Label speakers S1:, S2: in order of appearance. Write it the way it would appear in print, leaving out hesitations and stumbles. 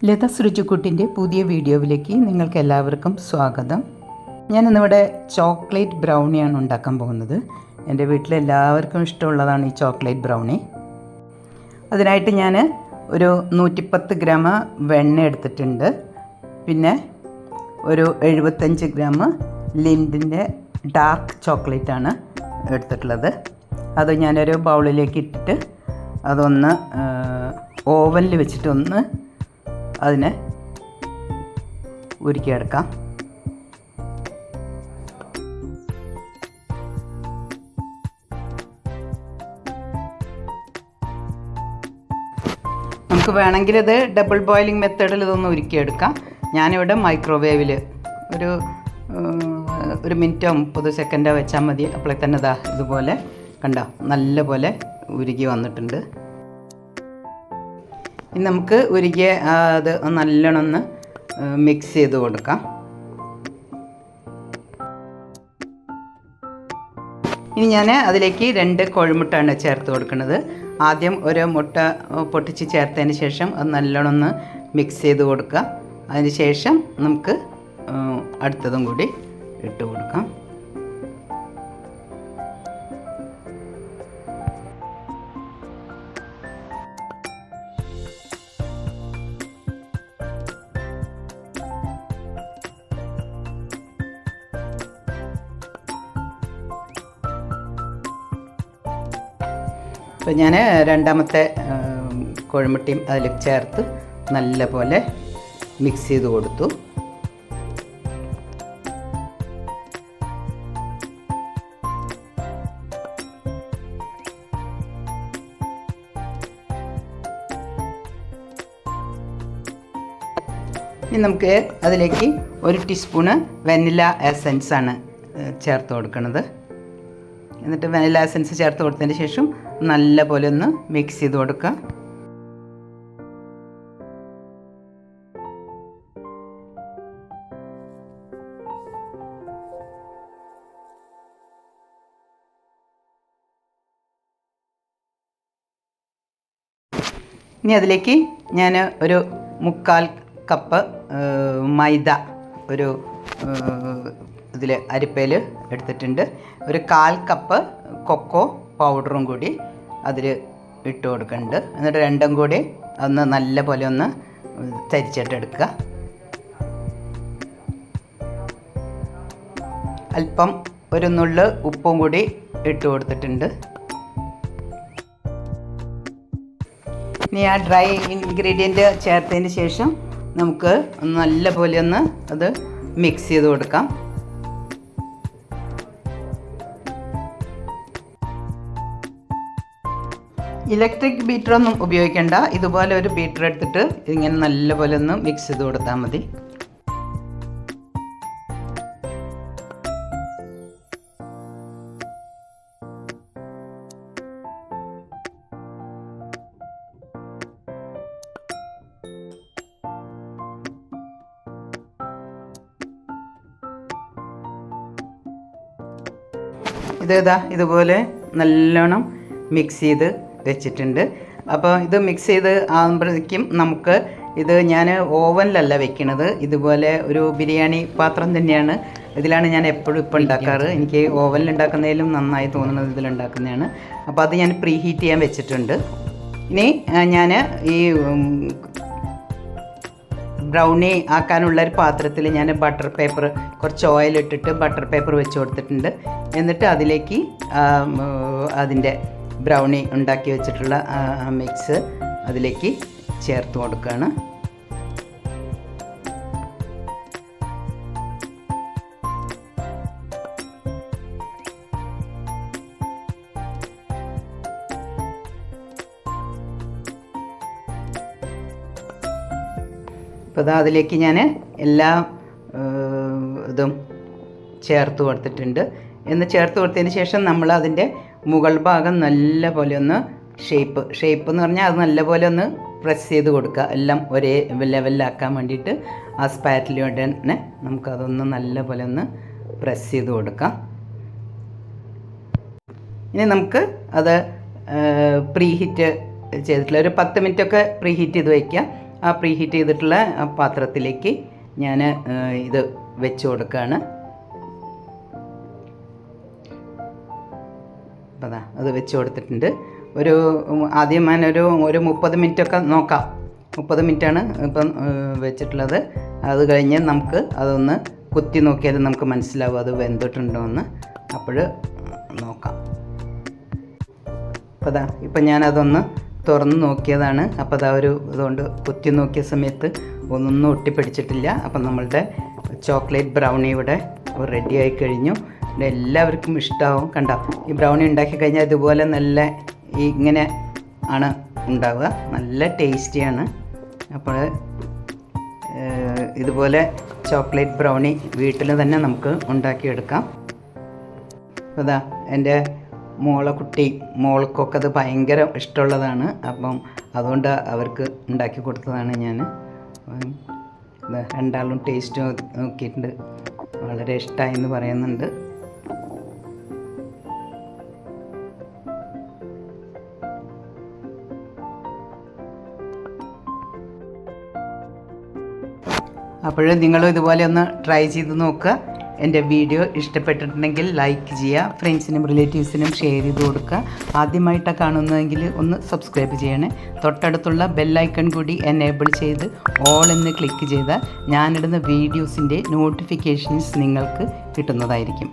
S1: ലത സുരുചിക്കുട്ടിൻ്റെ പുതിയ വീഡിയോയിലേക്ക് നിങ്ങൾക്ക് എല്ലാവർക്കും സ്വാഗതം. ഞാനിന്നിവിടെ ചോക്ലേറ്റ് ബ്രൗണിയാണ് ഉണ്ടാക്കാൻ പോകുന്നത്. എൻ്റെ വീട്ടിലെല്ലാവർക്കും ഇഷ്ടമുള്ളതാണ് ഈ ചോക്ലേറ്റ് ബ്രൗണി. അതിനായിട്ട് ഞാൻ ഒരു 110 ഗ്രാം വെണ്ണ എടുത്തിട്ടുണ്ട്. പിന്നെ ഒരു 75 ഗ്രാം ലിൻഡിൻ്റെ ഡാർക്ക് ചോക്ലേറ്റാണ് എടുത്തിട്ടുള്ളത്. അത് ഞാനൊരു ബൗളിലേക്ക് ഇട്ടിട്ട് അതൊന്ന് ഓവനിൽ വെച്ചിട്ടൊന്ന് അതിനെ ഉരുക്കിയെടുക്കാം. നമുക്ക് വേണമെങ്കിൽ ഇത് ഡബിൾ ബോയിലിംഗ് മെത്തേഡിൽ ഇതൊന്ന് ഉരുക്കിയെടുക്കാം. ഞാനിവിടെ മൈക്രോവേവിൽ ഒരു മിനിറ്റോ 30 സെക്കൻഡോ വെച്ചാൽ മതി. അപ്പോൾ തന്നെ ഇതുപോലെ കണ്ടോ നല്ല പോലെ ഉരുകി വന്നിട്ടുണ്ട്. ഇനി നമുക്ക് ഉരുകിയ അത് നല്ലോണം ഒന്ന് മിക്സ് ചെയ്ത് കൊടുക്കാം. ഇനി ഞാൻ അതിലേക്ക് 2 കോഴിമുട്ടയാണ് ചേർത്ത് കൊടുക്കുന്നത്. ആദ്യം ഒരു മുട്ട പൊട്ടിച്ച് ചേർത്തതിന് ശേഷം അത് നല്ലോണം ഒന്ന് മിക്സ് ചെയ്ത് കൊടുക്കുക. അതിന് ശേഷം നമുക്ക് അടുത്തതും കൂടി ഇട്ട് കൊടുക്കാം. അപ്പോൾ ഞാൻ രണ്ടാമത്തെ കോഴിമുട്ടയും അതിൽ ചേർത്ത് നല്ല പോലെ മിക്സ് ചെയ്ത് കൊടുത്തു. ഇനി നമുക്ക് അതിലേക്ക് 1 ടീസ്പൂണ് വെനില എസൻസാണ് ചേർത്ത് കൊടുക്കുന്നത്. എന്നിട്ട് വെനില എസൻസ് ചേർത്ത് കൊടുത്തതിന് ശേഷം നല്ല പോലെ ഒന്ന് മിക്സ് ചെയ്ത് കൊടുക്കുക. ഇനി അതിലേക്ക് ഞാൻ ഒരു 1/4 കപ്പ് മൈദ ഒരു ഇതിൽ അരിപ്പയിൽ എടുത്തിട്ടുണ്ട്. ഒരു 1/4 കപ്പ് കൊക്കോ പൗഡറും കൂടി അതിൽ ഇട്ട് കൊടുക്കുന്നുണ്ട്. എന്നിട്ട് രണ്ടും കൂടി ഒന്ന് നല്ല പോലെ ഒന്ന് തരിച്ചിട്ടെടുക്കുക. അല്പം ഒരു നുള്ള് ഉപ്പും കൂടി ഇട്ട് കൊടുത്തിട്ടുണ്ട്. ഇനി ആ ഡ്രൈ ഇൻഗ്രീഡിയൻറ്റ് ചേർത്തതിന് ശേഷം നമുക്ക് നല്ല പോലെ ഒന്ന് അത് മിക്സ് ചെയ്ത് കൊടുക്കാം. ഇലക്ട്രിക് ബീറ്ററൊന്നും ഉപയോഗിക്കേണ്ട. ഇതുപോലെ ഒരു ബീറ്റർ എടുത്തിട്ട് ഇങ്ങനെ നല്ല പോലെ ഒന്ന് മിക്സ് ചെയ്ത് കൊടുത്താൽ മതി. ഇതുപോലെ നല്ലോണം മിക്സ് ചെയ്ത് വെച്ചിട്ടുണ്ട്. അപ്പോൾ ഇത് മിക്സ് ചെയ്ത് ആകുമ്പോഴേക്കും നമുക്ക് ഇത് ഞാൻ ഓവനിലല്ല വെക്കണത്. ഇതുപോലെ ഒരു ബിരിയാണി പാത്രം തന്നെയാണ്. ഇതിലാണ് ഞാൻ എപ്പോഴും ഇപ്പോൾ ഉണ്ടാക്കാറ്. എനിക്ക് ഓവനിൽ ഉണ്ടാക്കുന്നതിലും നന്നായി തോന്നുന്നത് ഇതിലുണ്ടാക്കുന്നതാണ്. അപ്പോൾ അത് ഞാൻ പ്രീ ഹീറ്റ് ചെയ്യാൻ വെച്ചിട്ടുണ്ട്. ഇനി ഞാൻ ഈ ബ്രൗണി ആക്കാനുള്ളൊരു പാത്രത്തിൽ ഞാൻ ബട്ടർ പേപ്പർ കുറച്ച് ഓയിലിട്ടിട്ട് ബട്ടർ പേപ്പർ വെച്ച് കൊടുത്തിട്ടുണ്ട്. എന്നിട്ട് അതിലേക്ക് അതിൻ്റെ ബ്രൗണി ഉണ്ടാക്കി വെച്ചിട്ടുള്ള മിക്സ് അതിലേക്ക് ചേർത്ത് കൊടുക്കുകയാണ്. അപ്പോൾ അതിലേക്ക് ഞാൻ എല്ലാ ഇതും ചേർത്ത് കൊടുത്തിട്ടുണ്ട്. എന്ന് ചേർത്ത് കൊടുത്തതിന് ശേഷം നമ്മൾ അതിൻ്റെ മുകൾ ഭാഗം നല്ല പോലെ ഒന്ന് ഷേപ്പ് എന്ന് പറഞ്ഞാൽ അത് നല്ല പോലെ ഒന്ന് പ്രസ് ചെയ്ത് കൊടുക്കുക. എല്ലാം ഒരേ ലെവലിലാക്കാൻ വേണ്ടിയിട്ട് ആ സ്പാറ്റിലൂടെ തന്നെ നമുക്കതൊന്ന് നല്ല പോലെ ഒന്ന് പ്രസ് ചെയ്ത് കൊടുക്കാം. ഇനി നമുക്ക് അത് പ്രീ ഹീറ്റ് ചെയ്തിട്ടുള്ള ഒരു 10 മിനിറ്റൊക്കെ പ്രീ ഹീറ്റ് ചെയ്ത് വയ്ക്കുക. ആ പ്രീ ഹീറ്റ് ചെയ്തിട്ടുള്ള പാത്രത്തിലേക്ക് ഞാൻ ഇത് വെച്ച് കൊടുക്കുകയാണ്. അപ്പോൾ അതാ അത് വെച്ച് കൊടുത്തിട്ടുണ്ട്. ആദ്യം ഞാനൊരു 30 മിനിറ്റൊക്കെ നോക്കാം. 30 മിനിറ്റാണ് ഇപ്പം വെച്ചിട്ടുള്ളത്. അത് കഴിഞ്ഞ് നമുക്ക് അതൊന്ന് കുത്തി നോക്കിയാൽ നമുക്ക് മനസ്സിലാവും അത് വെന്തിട്ടുണ്ടോ എന്ന്. അപ്പോൾ നോക്കാം. അപ്പോൾ ഇപ്പം ഞാനതൊന്ന് തുറന്ന് നോക്കിയതാണ്. അപ്പോൾ ഇതുകൊണ്ട് കുത്തി നോക്കിയ സമയത്ത് ഒന്നും ഒട്ടിപ്പിടിച്ചിട്ടില്ല. അപ്പം നമ്മളുടെ ചോക്ലേറ്റ് ബ്രൗണി ഇവിടെ റെഡിയായി കഴിഞ്ഞു. എല്ലാവർക്കും ഇഷ്ടമാവും. കണ്ടോ, ഈ ബ്രൗണി ഉണ്ടാക്കി കഴിഞ്ഞാൽ ഇതുപോലെ നല്ല ഇങ്ങനെ ആണ് ഉണ്ടാവുക. നല്ല ടേസ്റ്റിയാണ്. അപ്പോൾ ഇതുപോലെ ചോക്ലേറ്റ് ബ്രൗണി വീട്ടിൽ തന്നെ നമുക്ക് ഉണ്ടാക്കിയെടുക്കാം. അപ്പോൾ എൻ്റെ മോൾക്കൊക്കെ അത് ഭയങ്കര ഇഷ്ടമുള്ളതാണ്. അപ്പം അതുകൊണ്ട് അവർക്ക് ഉണ്ടാക്കി കൊടുത്തതാണ് ഞാൻ. രണ്ടാളും ടേസ്റ്റ് നോക്കിയിട്ടുണ്ട്, വളരെ ഇഷ്ടമായി എന്ന് പറയുന്നുണ്ട്. അപ്പോൾ നിങ്ങളും ഇതുപോലെ ഒന്ന് ട്രൈ ചെയ്ത് നോക്കുക. എൻ്റെ വീഡിയോ ഇഷ്ടപ്പെട്ടിട്ടുണ്ടെങ്കിൽ ലൈക്ക് ചെയ്യുക, ഫ്രണ്ട്സിനും റിലേറ്റീവ്സിനും ഷെയർ ചെയ്ത് കൊടുക്കുക. ആദ്യമായിട്ടാണ് കാണുന്നതെങ്കിൽ ഒന്ന് സബ്സ്ക്രൈബ് ചെയ്യണേ. തൊട്ടടുത്തുള്ള ബെല്ലൈക്കൺ കൂടി എനേബിൾ ചെയ്ത് ഓൾ എന്ന് ക്ലിക്ക് ചെയ്താൽ ഞാനിടുന്ന വീഡിയോസിൻ്റെ നോട്ടിഫിക്കേഷൻസ് നിങ്ങൾക്ക് കിട്ടുന്നതായിരിക്കും.